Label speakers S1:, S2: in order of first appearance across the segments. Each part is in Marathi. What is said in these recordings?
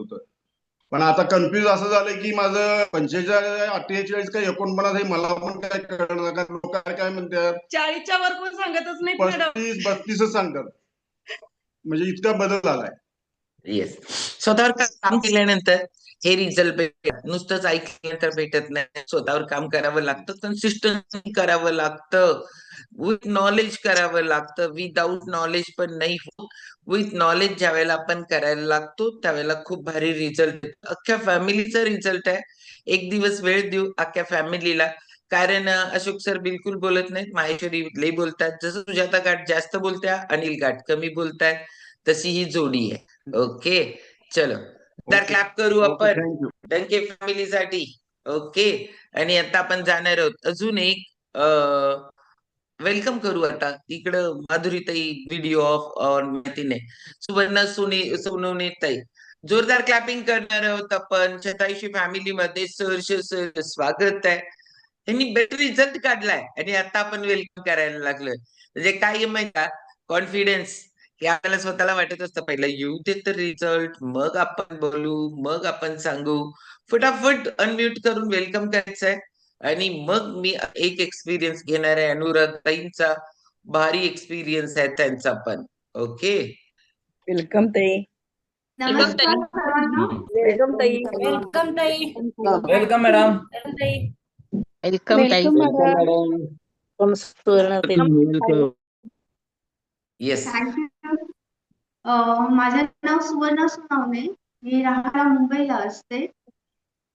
S1: होतं. पण आता कन्फ्युज असं झालंय की माझं 45, 48 का 49 आहे, मला पण काय कळणार, कारण लोक काय म्हणतात
S2: 40च्या वर कोण सांगतच नाही मॅडम.
S1: 35, 32च सांगतात. म्हणजे इतका बदल आलाय.
S3: येस, स्वतःवर काम केल्यानंतर हे रिझल्ट भेटतात. नुसतंच ऐकल्यानंतर भेटत नाही, स्वतःवर काम करावं लागतं, कन्सिस्टन्सी करावं लागतं, विथ नॉलेज करावं लागतं. विदाऊट नॉलेज पण नाही होत. विथ नॉलेज ज्या वेळेला आपण करायला लागतो त्यावेळेला खूप भारी रिझल्ट येतो. अख्ख्या फॅमिलीचा रिझल्ट आहे. एक दिवस वेळ देऊ अख्ख्या फॅमिलीला, कारण अशोक सर बिलकुल बोलत नाहीत, माहेश्वरी लई बोलतात. जसं सुजाता गाठ जास्त बोलत्या, अनिल गाठ कमी बोलतायत, तशी ही जोडी आहे. ओके, चलो क्लॅप करू आपण
S1: थँक्यू.
S3: डंके फॅमिलीसाठी. ओके, आणि आता आपण जाणार आहोत अजून एक वेलकम करू. आता इकडं माधुरीताई व्हिडिओ ऑफ ऑन माहितीने सुवर्ण सोनवणे ताई, जोरदार क्लॅपिंग करणार आहोत आपण. 86 फॅमिली मध्ये सहर्ष स्वागत आहे. त्यांनी बेटर रिझल्ट काढलाय आणि आता आपण वेलकम करायला लागलोय. म्हणजे काय माहिती का, कॉन्फिडन्स, की आपल्याला स्वतःला वाटत असतं पहिला येऊ दे तर रिझल्ट, मग आपण बोलू, मग आपण सांगू. फटाफट अनम्यूट करून वेलकम करायचंय. आणि मग मी एक एक्सपिरियन्स घेणार आहे, अनुरागताईंचा भारी एक्सपिरियन्स आहे त्यांचा पण. ओके,
S4: वेलकम ताई.
S2: नमस्कार सर्वांना.
S4: वेलकम ताई.
S2: वेलकम ताई.
S5: Welcome madam.
S4: वेलकम ताई. वेलकम सुवर्ण ताई.
S3: Yes,
S6: thank you. माझं नाव सुवर्ण सोनवणे, मी राहायला मुंबईला असते.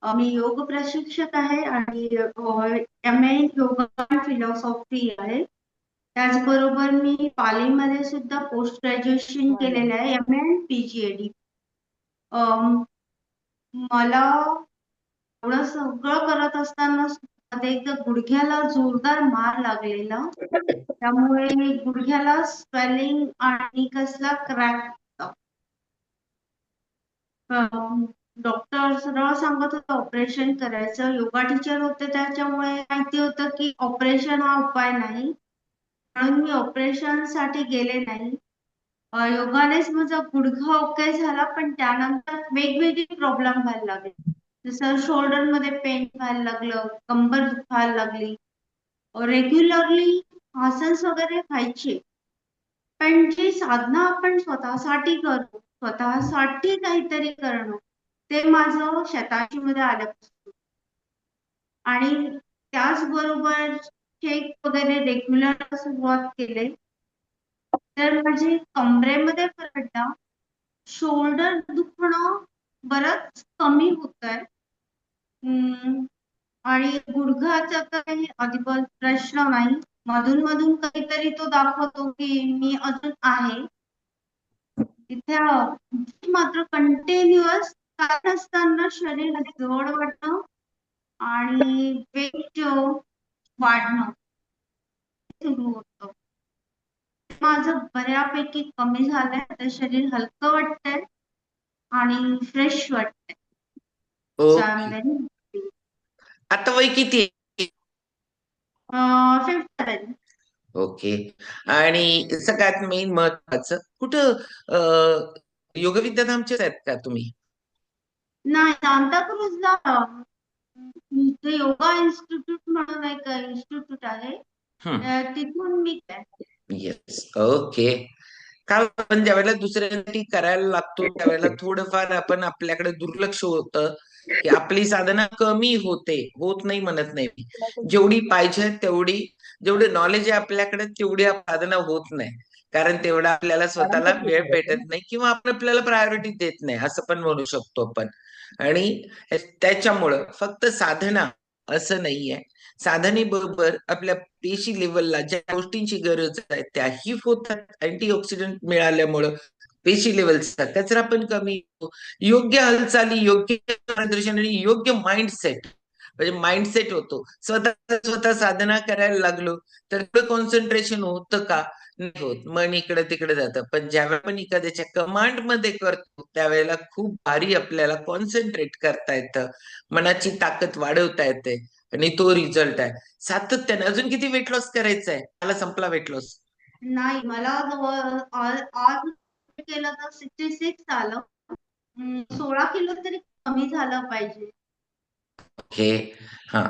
S6: मी योग प्रशिक्षक आहे आणि MA योगा फिलॉसॉफी आहे. त्याचबरोबर मी पालीमध्ये सुद्धा पोस्ट ग्रॅज्युएशन केलेलं आहे, MA आणि PGAD. मला एवढं सगळं करत असताना एकदा गुडघ्याला जोरदार मार लागलेला, त्यामुळे गुडघ्याला स्वेलिंग आणि कसला क्रॅक. डॉक्टर सरळ सांगत होता ऑपरेशन करायचं. योगा टीचर होते त्याच्यामुळे माहिती होतं की ऑपरेशन हा उपाय नाही, म्हणून मी ऑपरेशन साठी गेले नाही. योगानेच माझा गुडघा ओके झाला, पण त्यानंतर वेगवेगळे प्रॉब्लेम व्हायला लागले. जसं शोल्डर मध्ये पेन व्हायला लागलं, कंबर दुखायला लागली. रेग्युलरली आसन्स वगैरे व्हायचे, पण जी साधना आपण स्वतःसाठी करतो, स्वतःसाठी काहीतरी करणं, ते माझं 87 मध्ये आल्यापासून. आणि त्याचबरोबर चेक वगैरे रेग्युलर सुरुवात केले, तर माझी कमरेमध्ये फरक पडला. शोल्डर दुखणं बरंच कमी होत आहे. आणि गुडघाचा काही अजिबात प्रश्न नाही. मधून मधून काहीतरी तो दाखवतो की मी अजून आहे इथे. मात्र कंटिन्युअस काय असताना शरीर जड वाटणं आणि वेट वाढणं सुरू होतं. माझं बऱ्यापैकी कमी झालंय. आता शरीर हलकं वाटतंय आणि फ्रेश वाटतंय.
S3: आता वय किती आहे?
S6: 57.
S3: ओके, आणि सगळ्यात मेन महत्वाचं, कुठं योग विद्याधामचेच आहेत का तुम्ही?
S6: नाही, सांताक्रूजला योगा इन्स्टिट्यूट म्हणून एक इन्स्टिट्यूट आहे, तिथून मी काय.
S3: Yes, okay. का आपण ज्या वेळेला दुसऱ्यांसाठी करायला लागतो त्यावेळेला थोडंफार आपण आपल्याकडे दुर्लक्ष होतं, की आपली साधना कमी होते. होत नाही म्हणत नाही, जेवढी पाहिजे तेवढी, जेवढे नॉलेज आहे आपल्याकडे तेवढी साधना होत नाही, कारण तेवढा आपल्याला स्वतःला वेळ भेटत नाही, किंवा आपण आपल्याला प्रायोरिटी देत नाही असं पण म्हणू शकतो आपण. आणि त्याच्यामुळं फक्त साधना असं नाहीये, साधनेबरोबर आपल्या पेशी लेवलला ज्या गोष्टींची गरज आहे त्याही होतात. अँटीऑक्सिडंट मिळाल्यामुळं पेशी लेवलचा कचरा पण कमी होतो. योग्य हालचाली, योग्य मार्गदर्शन आणि योग्य माइंडसेट, म्हणजे माइंडसेट होतो. स्वतः साधना करायला लागलो तर कॉन्सन्ट्रेशन होतं का? नाही होत, मन इकडे तिकडे जातं. पण ज्यावेळेला आपण एखाद्याच्या कमांड मध्ये करतो त्यावेळेला खूप भारी आपल्याला कॉन्सन्ट्रेट करता येतं, मनाची ताकद वाढवता येते, आणि तो रिझल्ट आहे सातत्याने. अजून किती वेट लॉस करायचा आहे? मला संपला वेट लॉस?
S6: नाही, मला आज केलं तर 66 आलं. 16 किलो तरी कमी झालं पाहिजे.
S3: ओके. हा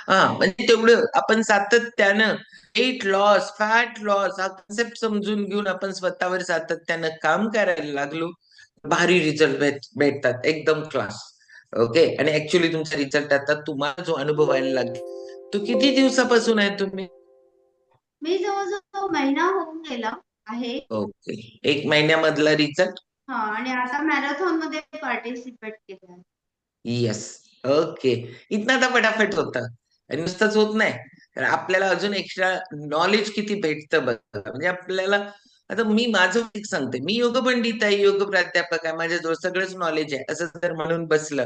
S3: हा, म्हणजे तेवढं आपण सातत्यानं वेट लॉस, फॅट लॉस हा कन्सेप्ट समजून घेऊन आपण स्वतःवर सातत्यानं काम करायला लागलो, भारी रिझल्ट भेटतात, एकदम क्लास. ओके. आणि ऍक्च्युली तुमचा रिझल्ट आता तुम्हाला जो अनुभवायला लागला तो किती दिवसापासून आहे तुम्ही?
S6: मी जवळजवळ महिना होऊन गेला आहे.
S3: ओके. 1 महिन्यामधला रिझल्ट?
S6: हा, आणि आता मॅरेथॉन मध्ये पार्टिसिपेट केलं आहे.
S3: येस. ओके. इथनं आता फटाफट होतं आणि नुसतंच होत नाही, तर आपल्याला अजून एक्स्ट्रा नॉलेज किती भेटतं बघा. म्हणजे आपल्याला आता मी माझं एक सांगते, मी योग पंडित आहे, योग प्राध्यापक आहे, माझ्याजवळ सगळंच नॉलेज आहे असं जर म्हणून बसलं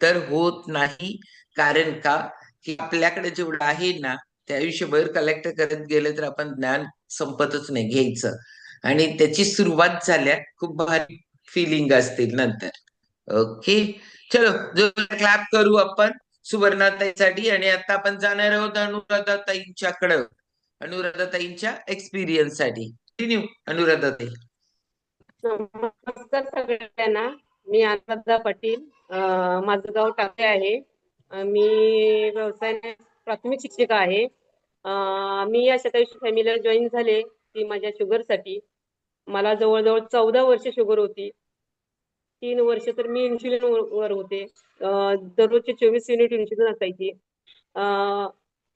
S3: तर होत नाही. कारण का की आपल्याकडे जेवढं आहे ना ते आयुष्यभर कलेक्ट करत गेलं तर आपण ज्ञान संपतच नाही घ्यायचं, आणि त्याची सुरुवात झाल्या खूप भारी फिलिंग असतील नंतर. ओके. चलो, जो क्लॅप करू आपण सुवर्णाताईसाठी. आणि आता आपण जाणार आहोत अनुराधाताईंच्याकडं, अनुराधाताईंच्या एक्सपिरियन्स साठी. कंटिन्यू अनुराधाताई.
S5: नमस्कार सगळ्यांना. मी अनुराधा पाटील. माझं गाव टाकळे आहे. मी व्यवसायाने प्राथमिक शिक्षिका आहे. मी या शतायुषी फॅमिलीला जॉईन झाले ती माझ्या शुगरसाठी. मला जवळजवळ 14 वर्ष शुगर होती. 3 वर्ष तर मी इन्शुलिन वर होते. दररोजचे 24 युनिट इन्शुलिन असायची.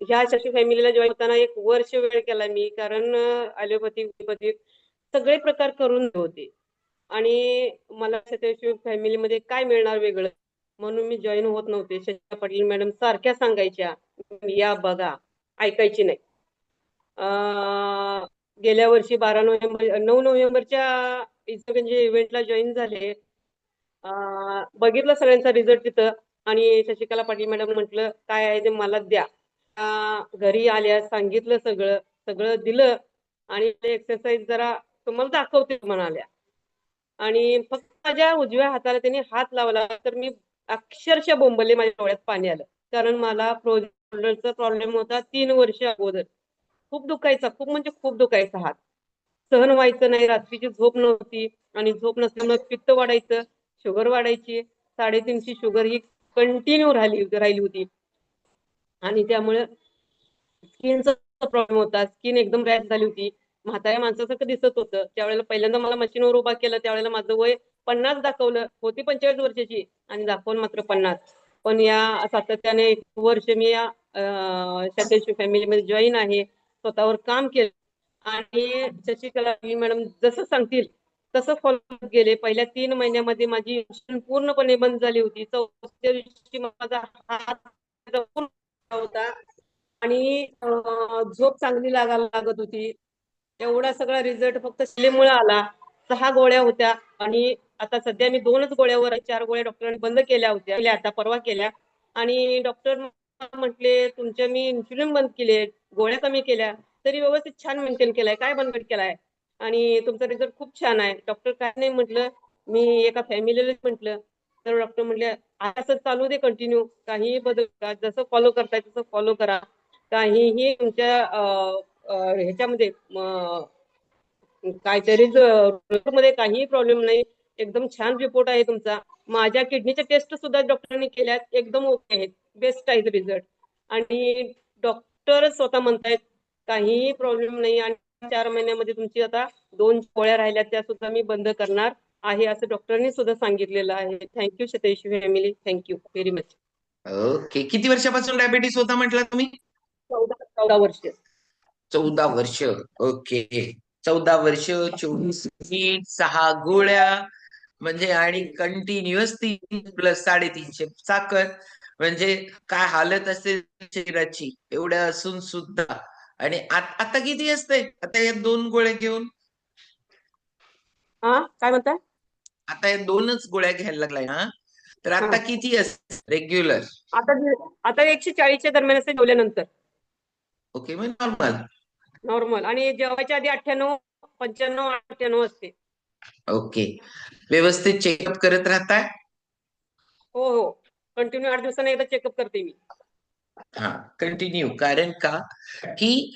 S5: ह्या शतायुषी फॅमिलीला जॉईन होताना 1 वर्ष वेळ केला मी, कारण ॲलोपॅथिक सगळे प्रकार करून होते आणि मला शतायुषी फॅमिलीमध्ये काय मिळणार वेगळं, म्हणून मी जॉईन होत नव्हते. शशिका पाटील मॅडम सारख्या सांगायच्या या बघा, ऐकायची नाही. गेल्या वर्षी 9 नोव्हेंबरच्या इचलकरंजी इव्हेंटला जॉईन झाले. बघितलं सगळ्यांचा रिझल्ट तिथं, आणि शशिकला पाटील मॅडम म्हटलं काय आहे ते मला द्या. घरी आल्या, सांगितलं, सगळं सगळं दिलं, आणि ते एक्सरसाइज जरा तुम्हाला दाखवते म्हणाल्या. आणि फक्त माझ्या उजव्या हाताला त्यांनी हात लावला तर मी अक्षरशः बोंबले, माझ्या डोळ्यात पाणी आलं. कारण मला शोल्डरचा प्रॉब्लेम होता 3 वर्ष अगोदर. खूप दुखायचा, खूप म्हणजे खूप दुखायचा हात. सहन व्हायचं नाही, रात्रीची झोप नव्हती, आणि झोप नसल्यामुळे पित्त वाढायचं, शुगर वाढायची. 350 शुगर ही कंटिन्यू राहिली होती. आणि त्यामुळे स्किनचा प्रॉब्लेम होता. स्किन एकदम रॅश झाली होती. म्हाताऱ्या माणसासारखं दिसत होतं. त्यावेळेला पहिल्यांदा मला मशीनवर उभा केलं, त्यावेळेला माझं वय 50 दाखवलं. होती 45 वर्षाची आणि दाखवून मात्र 50. पण या सातत्याने 1 वर्ष मी या शतायुषी फॅमिलीमध्ये जॉईन आहे. स्वतःवर काम केलं, आणि शशिकला मॅडम जसं सांगतील तसं फॉलो गेले. पहिल्या 3 महिन्यामध्ये माझी इन्शुलिन पूर्णपणे बंद झाली होती. 4थ्या दिवशी माझा हात होता, आणि झोप चांगली लागायला लागत होती. एवढा सगळा रिझल्ट फक्त शिलेमुळे आला. 6 गोळ्या होत्या, आणि आता सध्या मी 2च गोळ्यावर आहे. 4 गोळ्या डॉक्टरांनी बंद केल्या होत्या, आता परवा केल्या. आणि डॉक्टर म्हटले तुमच्या मी इन्शुलिन बंद केले, गोळ्या कमी केल्या, तरी व्यवस्थित छान मेंटेन केलाय, काय बंद केलाय, आणि तुमचा रिझल्ट खूप छान आहे. डॉक्टर काय नाही म्हटलं, मी एका फॅमिलीला म्हटलं, तर डॉक्टर म्हटले असं चालू दे कंटिन्यू, काहीही बदल करा, जसं फॉलो करताय तसं फॉलो करा, काहीही तुमच्या ह्याच्यामध्ये काहीतरी मध्ये काहीही प्रॉब्लेम नाही, एकदम छान रिपोर्ट आहे तुमचा. माझ्या किडनीच्या टेस्ट सुद्धा डॉक्टरांनी केल्यात, एकदम ओके आहेत, बेस्ट आहेत रिझल्ट. आणि डॉक्टर स्वतः म्हणतायत काहीही प्रॉब्लेम नाही, आणि 4 महिन्यामध्ये तुमची आता 2 गोळ्या राहिल्या त्या सुद्धा मी बंद करणार आहे, असं डॉक्टरांनी सुद्धा सांगितलेलं आहे. Thank you Shatayushi family, thank you very much.
S3: Okay. किती वर्षापासून डायबिटीस होता म्हटलं तुम्ही?
S5: 14 वर्ष.
S3: 14 वर्ष. ओके. 14 वर्ष, 24 मिनिट, 6 गोळ्या, म्हणजे आणि कंटिन्युअस 3 प्लस 350 साखर, म्हणजे काय हालत असेल शरीराची एवढ्या असून सुद्धा. आणि आता किती असते आता या 2 गोळ्या घेऊन?
S5: काय म्हणताय?
S3: आता या 2च गोळ्या घ्यायला लागलाय ना, तर आता किती असते रेग्युलर?
S5: आता 140च्या दरम्यान असते जेवल्यानंतर.
S3: ओके, मग नॉर्मल.
S5: नॉर्मल, आणि जेवायच्या आधी 98, 95, 98 असते.
S3: ओके. व्यवस्थित चेकअप करत राहताय?
S5: हो, कंटिन्यू 8 दिवसांनी एकदा चेकअप करते मी.
S3: हा कंटिन्यू. कारण का की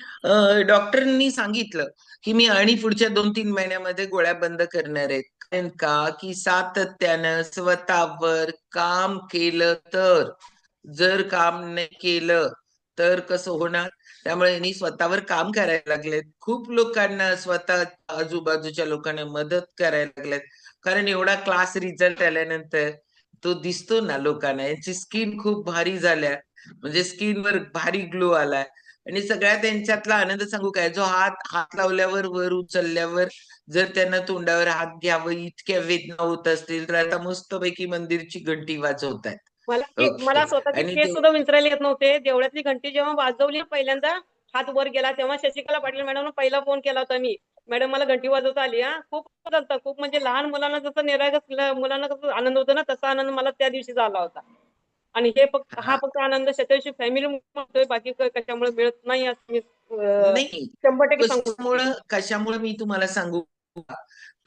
S3: डॉक्टरांनी सांगितलं की मी आणि पुढच्या 2-3 महिन्यामध्ये गोळ्या बंद करणार आहेत. कारण का की सातत्यानं स्वतःवर काम केलं तर, जर काम नाही केलं तर कसं होणार. त्यामुळे यांनी स्वतःवर काम करायला लागलेत. खूप लोकांना स्वतः आजूबाजूच्या लोकांना मदत करायला लागलेत. कारण एवढा क्लास रिझल्ट आल्यानंतर तो दिसतो ना लोकांना, यांची स्किन खूप भारी झाल्या, म्हणजे स्किनवर भारी ग्लो आलाय. आणि सगळ्यात त्यांच्यातला आनंद सांगू काय, जो हात लावल्यावर वर उचलल्यावर जर त्यांना तोंडावर हात घ्यावं इतक्या वेदना होत असतील तर आता मस्तपैकी मंदिरची घंटी वाजवत आहेत.
S5: मला
S3: ओके.
S5: स्वतःचे
S3: आणि
S5: केस
S3: ते
S5: सुद्धा विंचरायला येत नव्हते. देवळातली घंटी जेव्हा वाजवली पहिल्यांदा हात वर गेला तेव्हा शशिकला पाटील मॅडमला पहिला फोन केला होता मी. मॅडम मला घंटी वाजवता आली. खूप चालतं. खूप म्हणजे लहान मुलांना जसं मुलांना कसं आनंद होतो ना, तसा आनंद मला त्या दिवशी झाला होता. आणि हा फक्त आनंद शतवर्षी फॅमिली म्हणतोय, बाकी कशामुळे मिळत नाही असं मी
S3: नाही
S5: 100% सांगू शकते.
S3: कशामुळे मी तुम्हाला सांगू का?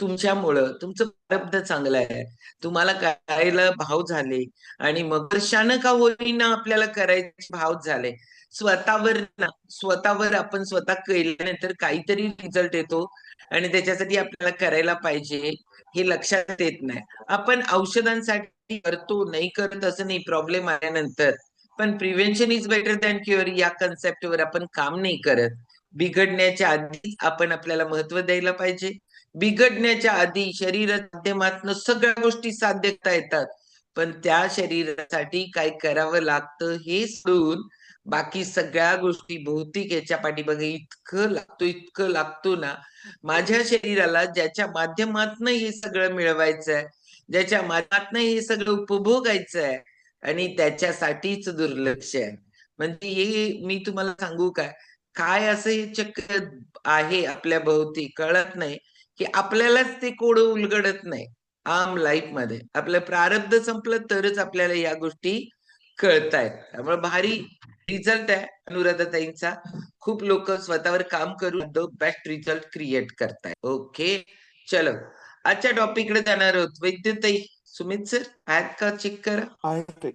S3: तुमच्यामुळं तुमचं प्रारब्ध चांगलं आहे, तुम्हाला करायला भाव झाले आणि मग वर्षानं का होईना आपल्याला करायचे भाव झाले. स्वतःवर आपण स्वतः केल्यानंतर काहीतरी रिझल्ट येतो आणि त्याच्यासाठी आपल्याला करायला पाहिजे हे लक्षात येत नाही. आपण औषधांसाठी करतो नाही करत असं नाही प्रॉब्लेम आल्यानंतर, पण prevention is better than cure या कन्सेप्टवर आपण काम नाही करत. बिघडण्याच्या आधी आपण आपल्याला महत्व द्यायला पाहिजे. बिघडण्याच्या आधी शरीराच्या माध्यमातून सगळ्या गोष्टी साध्य करता येतात, पण त्या शरीरासाठी काय करावं लागतं हे सोडून बाकी सगळ्या गोष्टी भौतिक याच्या पाठीमागे इतकं लागतो ना. माझ्या शरीराला ज्याच्या माध्यमातून हे सगळं मिळवायचं आहे, ज्याच्या माध्यमातून हे सगळं उपभोगायचं आहे आणि त्याच्यासाठीच दुर्लक्ष आहे. म्हणजे हे मी तुम्हाला सांगू काय असं हे चक्र आहे आपल्या भोवती कळत नाही की आपल्यालाच ते कोड उलगडत नाही. आम लाईफ मध्ये आपलं प्रारब्ध संपलं तरच आपल्याला या गोष्टी कळतायत. त्यामुळे भारी रिझल्ट आहे अनुराधाताईंचा. खूप लोक स्वतःवर काम करून द बेस्ट रिझल्ट क्रिएट करतायत. ओके चलो आजच्या टॉपिककडे जाणार आहोत. वैद्यताई सुमित सर आहेत का, चेक करा.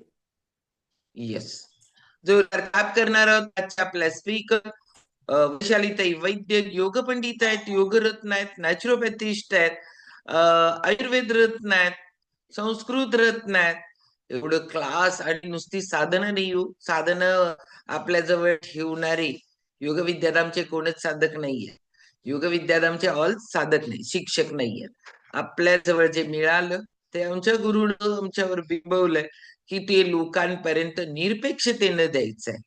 S3: येस, जोरदार क्लॅप करणार आहोत आजच्या आपल्या स्पीकर वैशालीताई वैद्य, योग पंडित आहेत, योगरत्न आहेत, नॅचरोपॅथिस्ट आहेत, आयुर्वेद रत्न आहेत, संस्कृत रत्न आहेत. एवढं क्लास आणि नुसती साधनं नाही हो, साधनं आपल्या जवळ ठेवणारे योग विद्याधामचे कोणच साधक नाहीये. योग विद्याधामचे ऑल साधक नाही, शिक्षक नाहीये. आपल्या जवळ जे मिळालं ते आमच्या गुरुनं आमच्यावर बिंबवलंय की ते लोकांपर्यंत निरपेक्षतेनं द्यायचंय.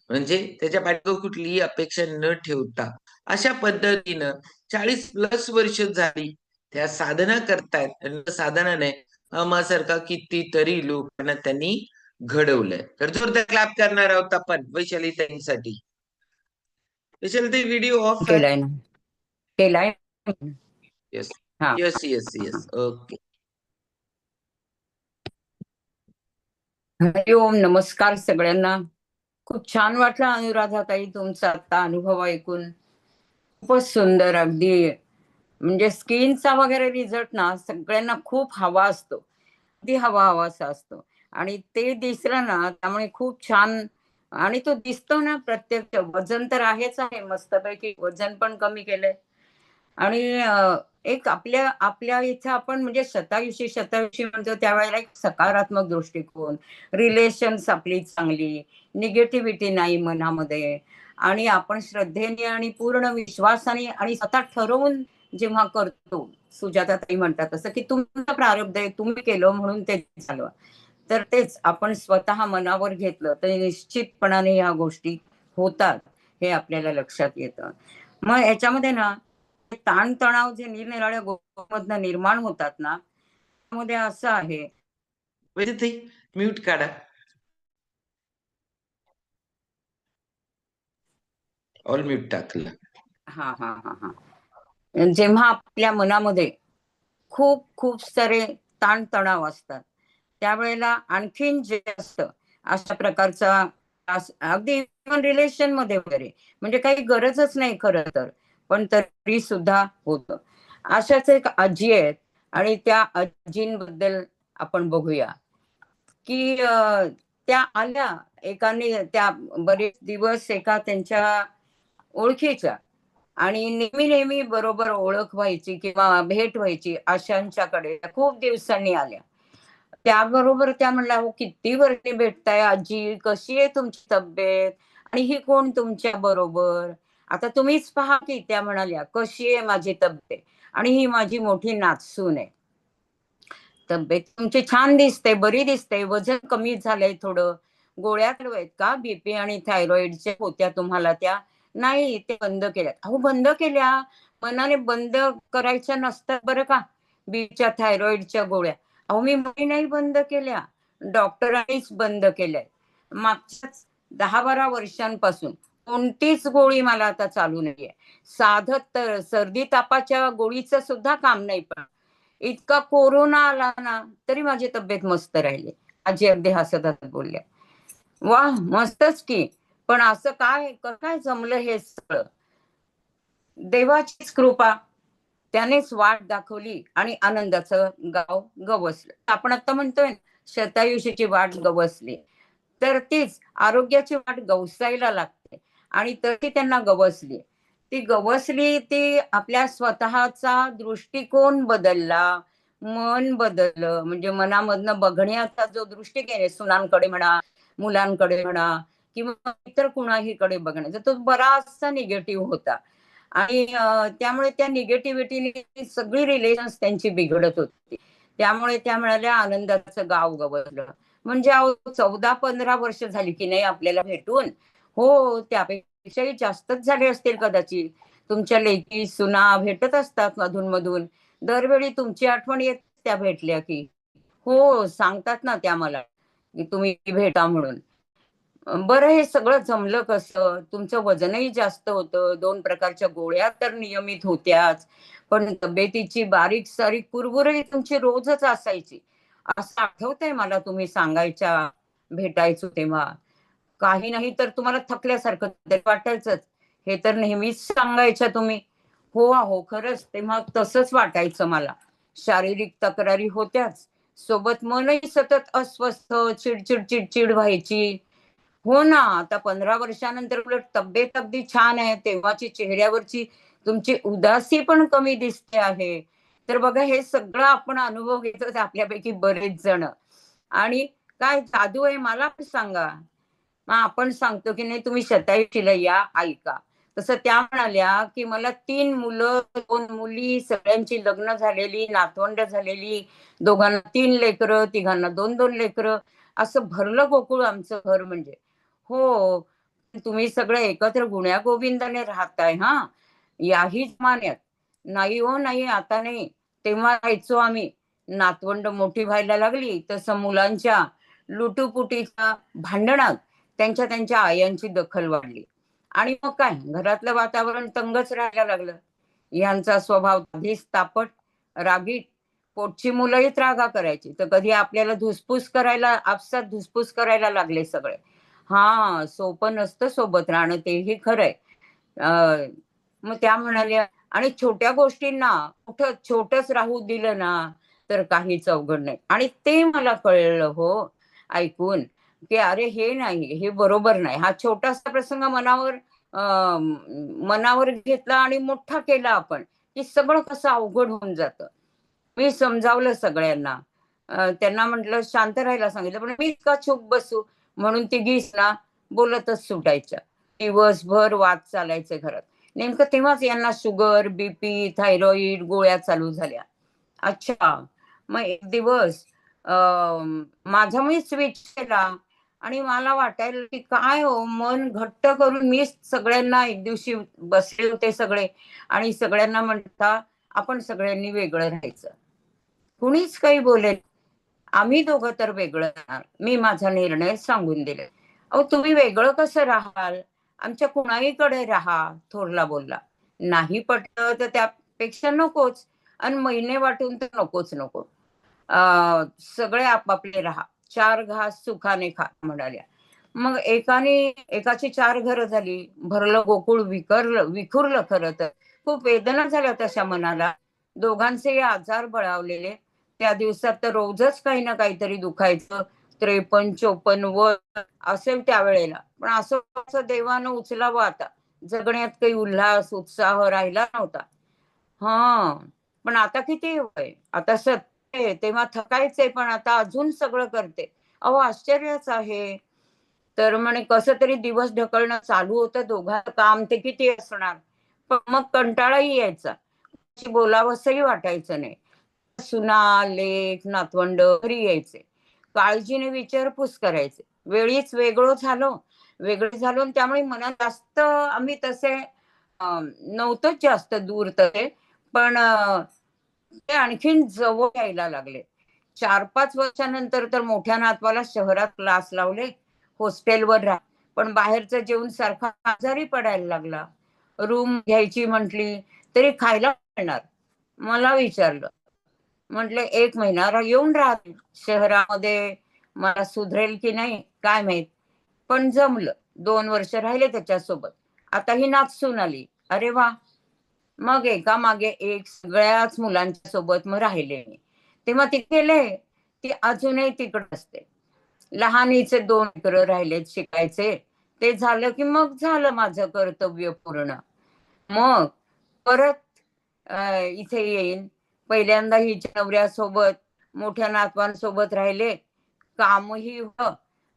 S3: म्हणजे त्याच्या पाठीवर कुठलीही अपेक्षा न ठेवता अशा पद्धतीनं 40+ वर्ष झाली त्या साधना करतायत. आणि साधनाने आम्हासारखा कितीतरी लोकांना त्यांनी घडवलंय. तर जोरदार क्लॅप करणार आहोत आपण वैशालीताईंसाठी. वैशालीताई व्हिडिओ ऑफ आहे.
S7: केलाय ना, केलाय.
S3: येस
S7: हा
S3: येस येस येस ओके.
S7: हरिओम, नमस्कार सगळ्यांना. खूप छान वाटलं अनुराधाताई तुमचा आता अनुभव ऐकून. खूपच सुंदर. अगदी म्हणजे स्किनचा वगैरे रिझल्ट ना सगळ्यांना खूप हवा असतो, अगदी हवासा असतो आणि ते दिसलं ना त्यामुळे खूप छान. आणि तो दिसतो ना प्रत्यक्ष. वजन तर आहेच आहे, मस्तपैकी वजन पण कमी केलंय. आणि एक आपल्या इथं आपण म्हणजे शतायुषी म्हणतो त्यावेळेला एक सकारात्मक दृष्टिकोन, रिलेशन्स आपली चांगली, निगेटिव्हिटी नाही मनामध्ये. आणि आपण श्रद्धेने आणि पूर्ण विश्वासाने आणि स्वतः ठरवून जेव्हा करतो, सुजाताताई म्हणतात तसं की तुमचं प्रारब्ध आहे, तुम्ही केलं म्हणून ते झालं, तर तेच आपण स्वतः मनावर घेतलं तर निश्चितपणाने ह्या गोष्टी होतात हे आपल्याला लक्षात येतं. मग याच्यामध्ये ना ताणतणाव जे निरनिराळ्या गोष्टींमधनं निर्माण होतात ना, त्यामध्ये असं आहे.
S3: वैशालीताई म्यूट काढा. ऑल म्यूट टाकलं.
S7: हा हा हा हा जेव्हा आपल्या मनामध्ये खूप खूप सारे ताणतणाव असतात त्यावेळेला आणखीन जे असतं अशा प्रकारचा अगदी रिलेशन मध्ये वगैरे म्हणजे काही गरजच नाही खरं तर, पण तरी सुद्धा होतं. अशाच एक आजी आहेत आणि त्या आजींबद्दल आपण बघूया की त्या आल्या एकाने त्या बरेच दिवस एका त्यांच्या ओळखीच्या आणि नेहमी नेहमी बरोबर ओळख व्हायची किंवा भेट व्हायची अशांच्याकडे खूप दिवसांनी आल्या. त्याबरोबर त्या म्हणल्या, "हो किती वर्षे भेटताय आजी, कशी आहे तुमची तब्येत आणि ही कोण तुमच्या बरोबर?" आता तुम्हीच पहा की त्या म्हणाल्या, "कशी आहे माझी तब्येत आणि ही माझी मोठी नातसून आहे." तब्येत तुमची छान दिसते, बरी दिसते, वजन कमी झालंय थोडं. गोळ्या चालू आहेत का बीपी आणि थायरॉइडच्या होत्या तुम्हाला त्या? नाही, ते बंद केल्यात. अहो बंद केल्या? मनाने बंद करायच्या नसतात बरं का, बीपीच्या थायरॉइडच्या गोळ्या. अहो मी नाही बंद केल्या, डॉक्टरांनीच बंद केल्याय. मागच्याच 10-12 वर्षांपासून कोणतीच गोळी मला आता चालू नाहीये. साधं तर सर्दी तापाच्या गोळीचं सुद्धा काम नाही पण. इतका कोरोना आला ना तरी माझी तब्येत मस्त राहिली. आजी अगदी हसत हसत बोलल्या. वाह! मस्तच की. पण असं काय जमलं हे सगळं? देवाचीच कृपा. त्यानेच वाट दाखवली आणि आनंदाचं गाव गवसलं. आपण आता म्हणतोय ना, शतायुषीची वाट गवसली. तर तीच आरोग्याची वाट गवसायला लागते आणि तशी त्यांना गवसली. ती गवसली ती आपल्या स्वतःचा दृष्टिकोन बदलला, मन बदललं म्हणजे मनामधनं बघण्याचा जो दृष्टिकोन आहे सुनांकडे म्हणा, मुलांकडे म्हणा किंवा इतर कुणाहीकडे बघण्याचा तो बराचसा निगेटिव्ह होता. आणि त्यामुळे त्या निगेटिव्हिटीने सगळी रिलेशन्स त्यांची बिघडत होती. त्यामुळे त्या म्हणाल्या आनंदाचं गाव गवसलं. म्हणजे अहो 14-15 वर्ष झाली की नाही आपल्याला भेटून? हो, त्यापेक्षाही जास्तच झाले असतील कदाचित. तुमच्या लेकी, सुना भेटत असतात मधून-मधून. दरवेळी तुमची आठवण येते त्या भेटल्या की. हो, सांगतात ना त्या मला, की तुम्ही भेटा म्हणून. बरं हे सगळं जमलं कसं? तुमचं वजनही जास्त होतं, 2 प्रकारच्या गोळ्या तर नियमित होत्याच, पण तब्येतीची बारीक-सारीक कुरबुरही तुमची रोजच असायची. असं आठवतंय मला तुम्ही सांगायच्या, भेटायचो तेव्हा. काही नाही तर तुम्हाला थकल्यासारखं तरी वाटायचंच. हे तर नेहमीच सांगायच्या तुम्ही. हो अहो, खरंच तेव्हा तसंच वाटायचं मला. शारीरिक तक्रारी होत्याच, सोबत मनही सतत अस्वस्थ, चिडचिड, चिडचिड व्हायची. हो ना, आता 15 वर्षानंतर उलट तब्येत अगदी छान आहे. तेव्हाची चेहऱ्यावरची तुमची उदासी पण कमी दिसते आहे. तर बघा हे सगळं आपण अनुभव घेतोच आपल्यापैकी बरेच जण. आणि काय जादू आहे मला पण सांगा. मग आपण सांगतो की नाही तुम्ही शतायुषीला या, ऐका. तसं त्या म्हणाल्या, की मला 3 मुलं, 2 मुली, सगळ्यांची लग्न झालेली, नातवंड झालेली, दोघांना 3 लेकरं, तिघांना 2-2 लेकरं. असं भरलं गोकुळ आमचं घर म्हणजे. हो, तुम्ही सगळे एकत्र गुण्यागोविंदाने राहताय हां. याही जमान्यात. नाही हो नाही, आता नाही. तेव्हा राहायचो आम्ही. नातवंड मोठी व्हायला लागली, तसं मुलांच्या लुटूपुटीच्या भांडणात त्यांच्या त्यांच्या आयांची दखल वाढली. आणि मग काय घरातलं वातावरण तंगच राहायला लागलं. यांचा स्वभाव आधीच तापट, रागीट, पोटची मुलंही त्रागा करायची. तर कधी आपल्याला धुसफूस करायला, आपसात धुसफूस करायला लागले सगळे. हां, सोपं नसतं सोबत राहणं तेही खरंय. मग त्या म्हणाल्या आणि छोट्या गोष्टींना कुठं छोटंच राहू दिलं ना, तर काहीच अवघड नाही. आणि ते मला कळलं हो ऐकून, की अरे हे नाही, हे बरोबर नाही. हा छोटासा प्रसंग मनावर घेतला आणि मोठा केला आपण, की सगळं कसं अवघड होऊन जातं. मी समजावलं सगळ्यांना. त्यांना म्हटलं शांत राहायला सांगितलं, पण मी इतका चूप बसू? म्हणून तिघीच ना बोलतच सुटायच्या. दिवसभर वाद चालायचे घरात. नेमकं तेव्हाच यांना शुगर, बीपी, थायरॉइड गोळ्या चालू झाल्या. अच्छा. मग एक दिवस माझा मी स्विच केला आणि मला वाटायला की काय हो मन घट्ट करून मी सगळ्यांना एक दिवशी बसले होते सगळे आणि सगळ्यांना म्हणता आपण सगळ्यांनी वेगळं राहायचं. कुणीच काही बोलेल. आम्ही दोघं तर वेगळं राहणार. मी माझा निर्णय सांगून दिले. अहो तुम्ही वेगळं कसं राहाल? आमच्या कुणाहीकडे राहा, थोरला बोलला. नाही पटलं तर त्यापेक्षा नकोच आणि महिने वाटून तर नकोच नको. सगळे आपापले राहा. 4 घास सुखाने खा म्हणाल्या. मग एकाची 4 घरं झाली. भरलं गोकुळ विखुरलं खरं तर. खूप वेदना झाल्या तशा मनाला. दोघांचे आजार बळावलेले. त्या दिवसात तर रोजच काही ना काहीतरी दुखायचं. 53, 54 वय असेल त्यावेळेला, पण असं देवानं उचलावं आता. जगण्यात काही उल्हास उत्साह राहिला नव्हता. हा, पण आता किती वय, आता 70, तेव्हा थकायचे पण आता अजून सगळं करते. अहो आश्चर्यच आहे. तर म्हणे कसं तरी दिवस ढकलणं चालू होतं, दोघांचं काम ते किती असणार, पण मग कंटाळाही यायचा, बोलावंसंही वाटायचं नाही. सुना लेक नातवंड घरी यायचे, काळजीने विचारपूस करायचे. वेळीच वेगळं झालो आणि त्यामुळे मनात जास्त आम्ही तसे नव्हतंच जास्त दूर तसे, पण ते आणखीन जवळ यायला लागले. 4-5 वर्षानंतर तर मोठ्या नातवाला शहरात क्लास लावले, हॉस्टेलवर राहा, पण बाहेरचं जेवण सारखा आजारी पडायला लागला. रूम घ्यायची म्हटली तरी खायला मिळणार. मला विचारलं, म्हटलं 1 महिना येऊन राहते शहरामध्ये, मला सुधरेल की नाही काय माहित, पण जमलं. 2 वर्ष राहिले त्याच्यासोबत. आता ही नातसून आली. अरे वा. मग एका मागे एक सगळ्याच मुलांच्या सोबत मग राहिले मी. तेव्हा ती गेले, ती अजूनही तिकडे असते. लहानीचे 2 लेकरं राहिलेत शिकायचे, ते झालं की मग झालं माझं कर्तव्य पूर्ण. मग परत इथे येईन. पहिल्यांदा हिच्या नवऱ्यासोबत मोठ्या नातवांसोबत राहिले, कामही होतं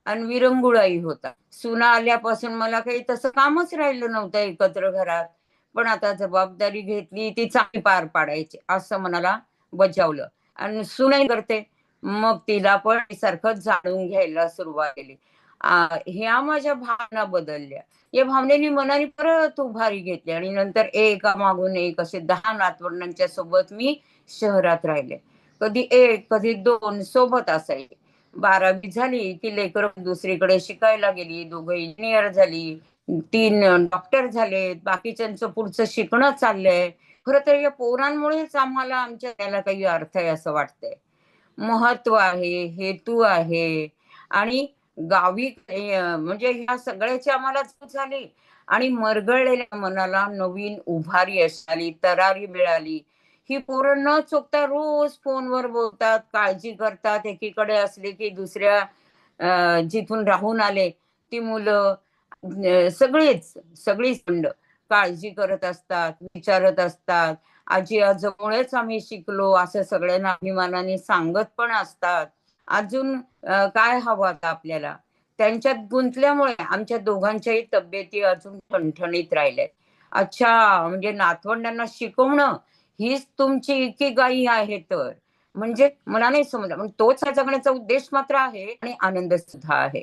S7: आणि विरंगुळाही होता. सुना आल्यापासून मला काही तसं कामच राहिलं नव्हतं एकत्र घरात, पण आता जबाबदारी घेतली ती चांगली पार पाडायची असं मनाला बजावलं. आणि सुनही करते, मग तिला पण सारखं जाणून घ्यायला सुरुवात केली. ह्या माझ्या भावना बदलल्या. या भावनेने मनाने परत उभारी घेतली आणि नंतर एका मागून एक असे 10 नातवंडांच्या सोबत मी शहरात राहिले. कधी 1, कधी 2 सोबत असायचे. 12वी झाली की लेकरं दुसरीकडे शिकायला गेली, 2 इंजिनियर झाली, 3 डॉक्टर झाले, बाकीच्यांचं पुढचं शिकणं चाललंय. खरं तर या पोरांमुळेच आम्हाला आमच्या त्याला काही अर्थ आहे असं वाटतंय. महत्व आहे, हेतू आहे आणि गावी म्हणजे ह्या सगळ्याची आम्हाला झोप झाली आणि मरगळलेल्या मनाला नवीन उभारी आली, तरारी मिळाली. ही पोरं न चुकता रोज फोनवर बोलतात, काळजी करतात. एकीकडे असले की दुसऱ्या जिथून राहून आले ती मुलं सगळीच मंड काळजी करत असतात, विचारत असतात. आजी आजोमुळेच आम्ही शिकलो असं सगळ्यांना अभिमानाने सांगत पण असतात. अजून काय हवं आता आपल्याला. त्यांच्यात गुंतल्यामुळे आमच्या दोघांच्याही तब्येती अजून ठणठणीत राहिल्यात. अच्छा, म्हणजे नातवंडांना शिकवणं हीच तुमची इकिगाई आहे तर. म्हणजे मला नाही समजलं, पण तोच हा जगण्याचा उद्देश मात्र आहे आणि आनंद सुद्धा आहे.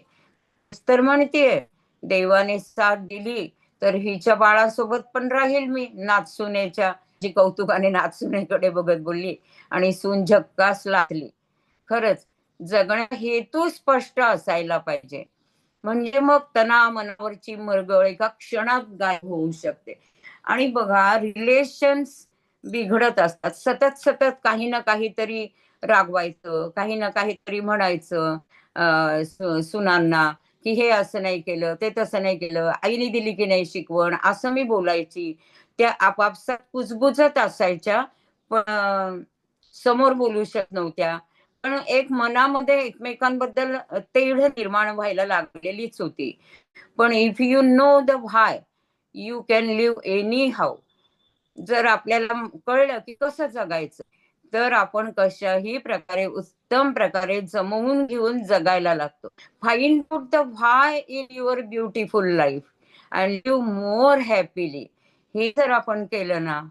S7: तर म्हणतेय देवाने साथ दिली तर हिच्या बाळासोबत पण राहील मी नातसुनेच्या. जी कौतुकाने नातसुनेकडे बघत बोलली आणि सून झक्कास लागली. खरंच जगण्या हेतू स्पष्ट असायला पाहिजे, म्हणजे मग तणाव मनावरची मरगळ एका क्षणात गायब होऊ शकते. आणि बघा रिलेशन्स बिघडत असतात, सतत काही ना काहीतरी रागवायचं, काही ना काहीतरी म्हणायचं सुनांना की हे असं नाही केलं, ते तसं नाही केलं, आईने दिली की नाही शिकवण, असं मी बोलायची. त्या आपापसात कुजबुजत असायच्या, पण समोर बोलू शकत नव्हत्या. पण एक मनामध्ये एकमेकांबद्दल तेढ निर्माण व्हायला लागलेलीच होती. पण if you know the why you can live any how. जर आपल्याला कळलं की कसं जगायचं तर आपण कशाही प्रकारे उत्तम प्रकारे जमवून घेऊन जगायला लागतो. Find out the why in your beautiful life and live more happily. हे जर आपण केलं ना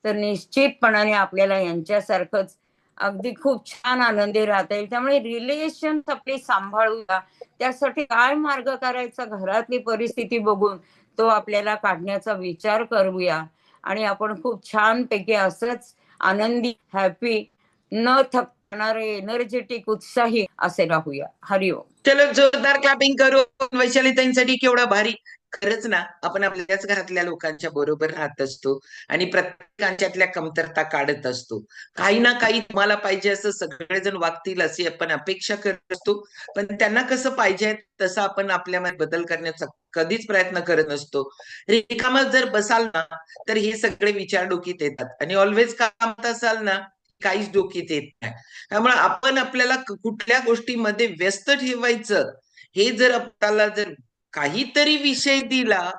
S7: तर निश्चितपणाने आपल्याला यांच्यासारखंच अगदी खूप छान आनंदी राहता येईल. त्यामुळे रिलेशन आपली सांभाळूया. त्यासाठी काय मार्ग करायचा घरातली परिस्थिती बघून तो आपल्याला काढण्याचा विचार करूया आणि आपण खूप छान पैकी असंच आनंदी हॅपी न थकणारे एनर्जेटिक उत्साही असे राहूया. हरिओम.
S3: चलो जोरदार क्लॅपिंग करू वैशालीताईंसाठी. केवढा भारी. खरंच ना, आपण आपल्याच घरातल्या लोकांच्या बरोबर राहत असतो आणि प्रत्येकाच्यातल्या कमतरता काढत असतो. काही ना काही तुम्हाला पाहिजे असं सगळेजण वागतील अशी आपण अपेक्षा करत असतो, पण त्यांना कसं पाहिजे तसं आपण आपल्यामध्ये बदल करण्याचा कधीच प्रयत्न करत नसतो. रिकामच जर बसाल ना तर हे सगळे विचार डोकीत येतात आणि ऑलवेज कामात असाल ना काहीच डोक्यात येत नाही. त्यामुळे आपण आपल्याला कुठल्या गोष्टीमध्ये व्यस्त ठेवायचं हे जर आपल्याला जर काहीतरी विषय दिला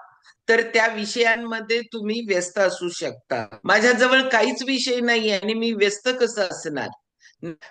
S3: तर त्या विषयांमध्ये तुम्ही व्यस्त असू शकता. माझ्याजवळ काहीच विषय नाहीये आणि मी व्यस्त कसं असणार?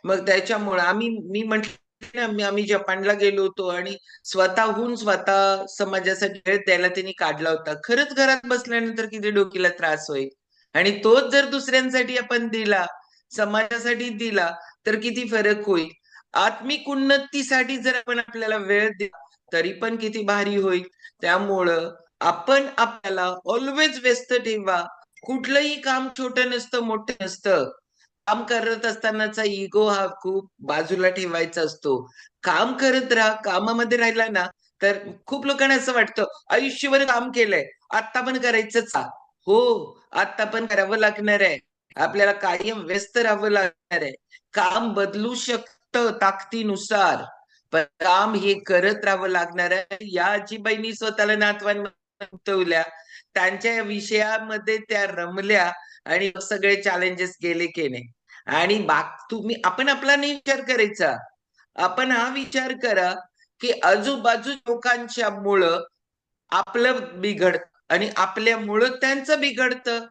S3: मग त्याच्यामुळे मी म्हंटल आम्ही जपानला गेलो होतो आणि स्वतः समाजासाठी वेळ द्यायला त्यांनी काढला होता. खरंच घरात बसल्यानंतर किती डोकीला त्रास होईल आणि तोच जर दुसऱ्यांसाठी आपण दिला, समाजासाठी दिला तर किती फरक होईल. आत्मिक उन्नतीसाठी जर आपण आपल्याला वेळ दिला तरी पण किती भारी होईल. त्यामुळं आपण आपल्याला ऑलवेज व्यस्त ठेवा. कुठलंही काम छोटं नसतं, मोठं नसतं. काम करत असतानाचा इगो हा खूप बाजूला ठेवायचा असतो. काम करत राहा. कामामध्ये राहिला ना तर खूप लोकांना असं वाटतं आयुष्यभर काम केलंय, आता पण करायचंच का? हो, आता पण करावं लागणार आहे. आपल्याला कायम व्यस्त राहावं लागणार आहे. काम बदलू शकतं ताकदीनुसार, पण काम हे करत राहावं लागणार आहे. या आजीबाईंनी स्वतःला नातवांमध्ये गुंतवल्या, त्यांच्या विषयामध्ये त्या रमल्या आणि सगळे चॅलेंजेस गेले की नाही. आणि आपण आपला नाही विचार करायचा. आपण हा विचार करा की आजूबाजू लोकांच्या मुळे आपलं बिघडत आणि आपल्यामुळं त्यांचं बिघडतं.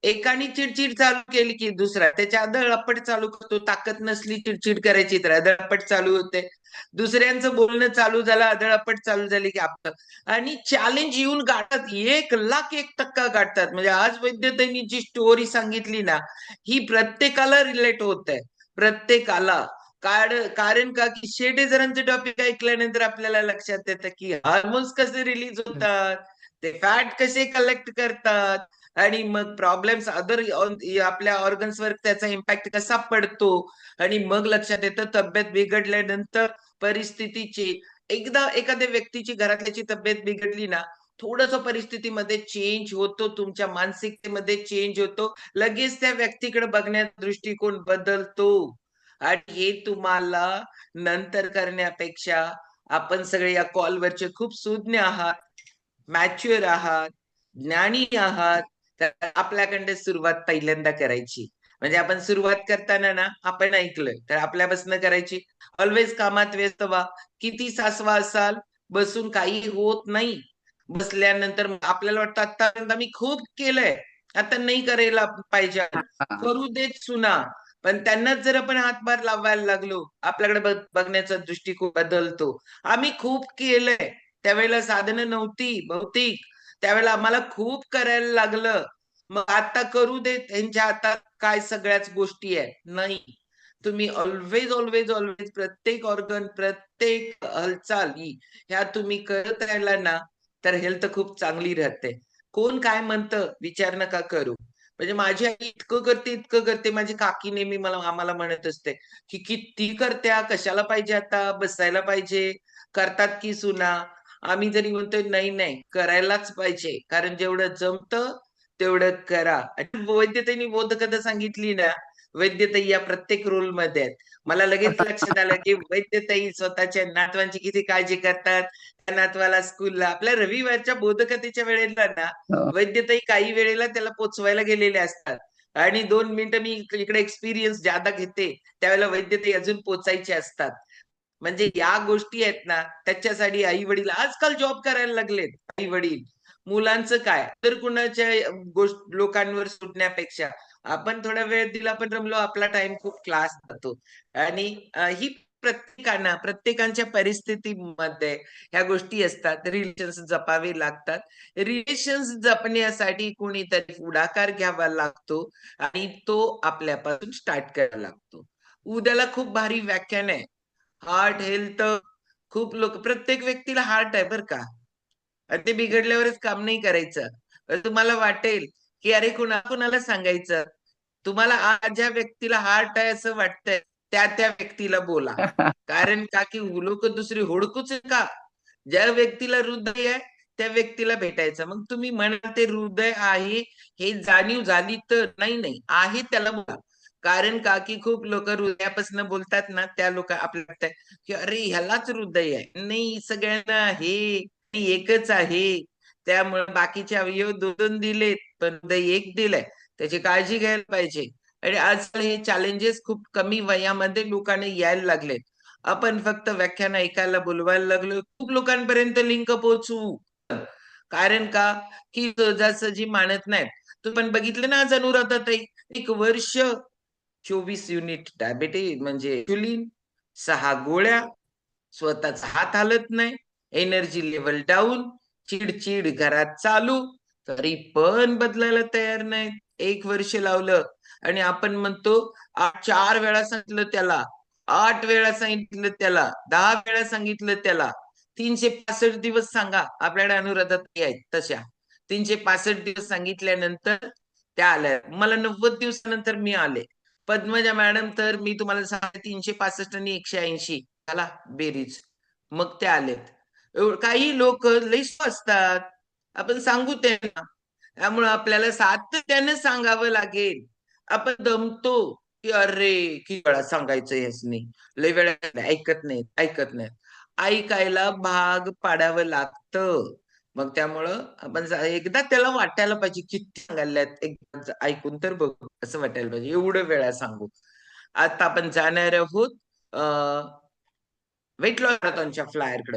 S3: एकाने चिडचिड चालू केली की दुसरा त्याच्या आदळआपट चालू करतो. ताकद नसली चिडचिड करायची तर आदळआपट चालू होते. दुसऱ्यांचं बोलणं चालू झालं, आदळआपट चालू झाली की आपलं. आणि चॅलेंज येऊन गाठतात, 1,00,000% गाठतात. म्हणजे आज वैद्यताईंनी जी स्टोरी सांगितली ना, ही प्रत्येकाला रिलेट होत आहे, प्रत्येकाला. कारण का की शेडेजरांचे टॉपिक ऐकल्यानंतर आपल्याला लक्षात येतं की हार्मोन्स कसे रिलीज होतात, ते फॅट कसे कलेक्ट करतात आणि मग प्रॉब्लेम्स आपल्या ऑर्गन्सवर त्याचा इम्पॅक्ट कसा पडतो. आणि मग लक्षात येतं तब्येत बिघडल्यानंतर परिस्थितीची, एकदा एखाद्या व्यक्तीची घरातल्याची तब्येत बिघडली ना, थोडस परिस्थितीमध्ये चेंज होतो, तुमच्या मानसिकतेमध्ये चेंज होतो, लगेच त्या व्यक्तीकडे बघण्याचा दृष्टिकोन बदलतो. आणि हे तुम्हाला नंतर करण्यापेक्षा आपण सगळे या कॉलवरचे खूप सुज्ञ आहात, मॅच्युअर आहात, ज्ञानी आहात, तर आपल्याकडे सुरुवात पहिल्यांदा करायची. म्हणजे आपण सुरुवात करताना ना आपण ऐकलंय तर आपल्यापासून करायची. ऑलवेज कामात व्यस्त व्हा. किती सासवा असाल, बसून काही होत नाही. बसल्यानंतर आपल्याला वाटतं आतापर्यंत मी खूप केलंय, आता नाही करायला पाहिजे, करू देत सुना. पण त्यांनाच जर आपण हातभार लावायला लागलो, आपल्याकडे बघण्याचा दृष्टिकोन बदलतो. आम्ही खूप केलंय, त्यावेळेला साधनं नव्हती बहुतेक, त्यावेळेला आम्हाला खूप करायला लागलं, मग आता करू देत, त्यांच्या हातात काय सगळ्याच गोष्टी आहेत. नाही, तुम्ही ऑलवेज ऑलवेज ऑलवेज प्रत्येक ऑर्गन, प्रत्येक हालचाली ह्या तुम्ही करत राहिला ना तर हेल्थ खूप चांगली राहते. कोण काय म्हणतं विचार नका करू. म्हणजे माझी आई इतकं करते, माझी काकी नेहमी आम्हाला म्हणत असते की किती करत्या, कशाला पाहिजे, आता बसायला पाहिजे, करतात की सुना. आम्ही जरी म्हणतोय नाही नाही करायलाच पाहिजे, कारण जेवढं जमतं तेवढं करा. आणि वैद्यताईंनी बोधकथा सांगितली ना, वैद्यताई या प्रत्येक रोल मध्ये आहेत. मला लगेच लक्षात आलं की वैद्यताई स्वतःच्या नातवांची किती काळजी करतात. त्या नातवाला स्कूलला, आपल्या रविवारच्या बोधकथेच्या वेळेला ना
S7: हो.
S3: वैद्यताई काही वेळेला त्याला पोचवायला गेलेले असतात आणि 2 मिनिटं मी इकडे एक्सपिरियन्स ज्यादा घेते, त्यावेळेला वैद्यताई अजून पोचायचे असतात. म्हणजे या गोष्टी आहेत ना, त्याच्यासाठी आई वडील आजकाल जॉब करायला लागलेत. आई वडील मुलांचं काय तर कुणाच्या लोकांवर सुटण्यापेक्षा आपण थोडा वेळ दिला, पण रमलो, आपला टाइम खूप क्लास जातो. आणि ही प्रत्येकांच्या परिस्थितीमध्ये ह्या गोष्टी असतात. रिलेशन्स जपावे लागतात. रिलेशन्स जपण्यासाठी कोणीतरी पुढाकार घ्यावा लागतो आणि तो आपल्यापासून स्टार्ट करावा लागतो. उद्याला खूप भारी व्याख्यान आहे, हार्ट हेल्थ. खूप लोक, प्रत्येक व्यक्तीला हार्ट आहे बरं का, आणि ते बिघडल्यावरच काम नाही करायचं. तुम्हाला वाटेल की अरे कुणाला सांगायचं, तुम्हाला आज ज्या व्यक्तीला हार्ट आहे असं वाटतंय त्या व्यक्तीला बोला. कारण का की लोक दुसरी हुडकूच का, ज्या व्यक्तीला हृदय आहे त्या व्यक्तीला भेटायचं. मग तुम्ही म्हणा ते हृदय आहे हे जाणीव झाली तर नाही आहे त्याला बोला. कारण का की खूप लोक हृदयापासून बोलतात ना, त्या लोक आपल्याला वाटतंय की अरे ह्यालाच हृदय आहे. नाही, सगळ्यांना हे एकच आहे. त्यामुळे बाकीचे अवयव 2 दिलेत पण हृदय एक दिलंय, त्याची काळजी घ्यायला पाहिजे. आणि आजकाल हे चॅलेंजेस खूप कमी वयामध्ये लोकांना यायला लागलेत. आपण फक्त व्याख्यान ऐकायला बोलवायला लागलो, खूप लोकांपर्यंत लिंक पोहोचू. कारण का की सहजासहजी मानत नाहीत. तुम्ही पण बघितलं ना अनुराधाताई, 1 वर्ष 24 युनिट डायबिटीज म्हणजे इन्शुलिन, 6 गोळ्या, स्वतःचा हात हालत नाही, एनर्जी लेवल डाऊन, चिडचिड घरात चालू, तरी पण बदलायला तयार नाहीत. 1 वर्ष लावलं आणि आपण म्हणतो 4 वेळा सांगितलं त्याला, 8 वेळा सांगितलं त्याला, 10 वेळा सांगितलं त्याला. 365 दिवस सांगा, आपल्याकडे अनुराधाताई आहेत तशा. 365 दिवस सांगितल्यानंतर त्या आल्या. मला 90 दिवसानंतर मी आले. पद्मजा मॅडम तर मी तुम्हाला सांगते 365 आणि 180 चला बेरीज. मग ते आलेत. काही लोक लई असतात. आपण सांगू त्यांना. त्यामुळे आपल्याला सातत्याने सांगावं लागेल. आपण दमतो की अरे किती वेळा सांगायचं ह्यासनी. लई वेळा ऐकत नाहीत. ऐकायला भाग पाडावं लागतं. मग त्यामुळं आपण एकदा त्याला वाटायला पाहिजे किती सांगायल्यात एकदा ऐकून तर बघू असं वाटायला पाहिजे. एवढं वेळा सांगू. आता आपण जाणार आहोत वेट लॉस मॅरेथॉनच्या फ्लायरकडे.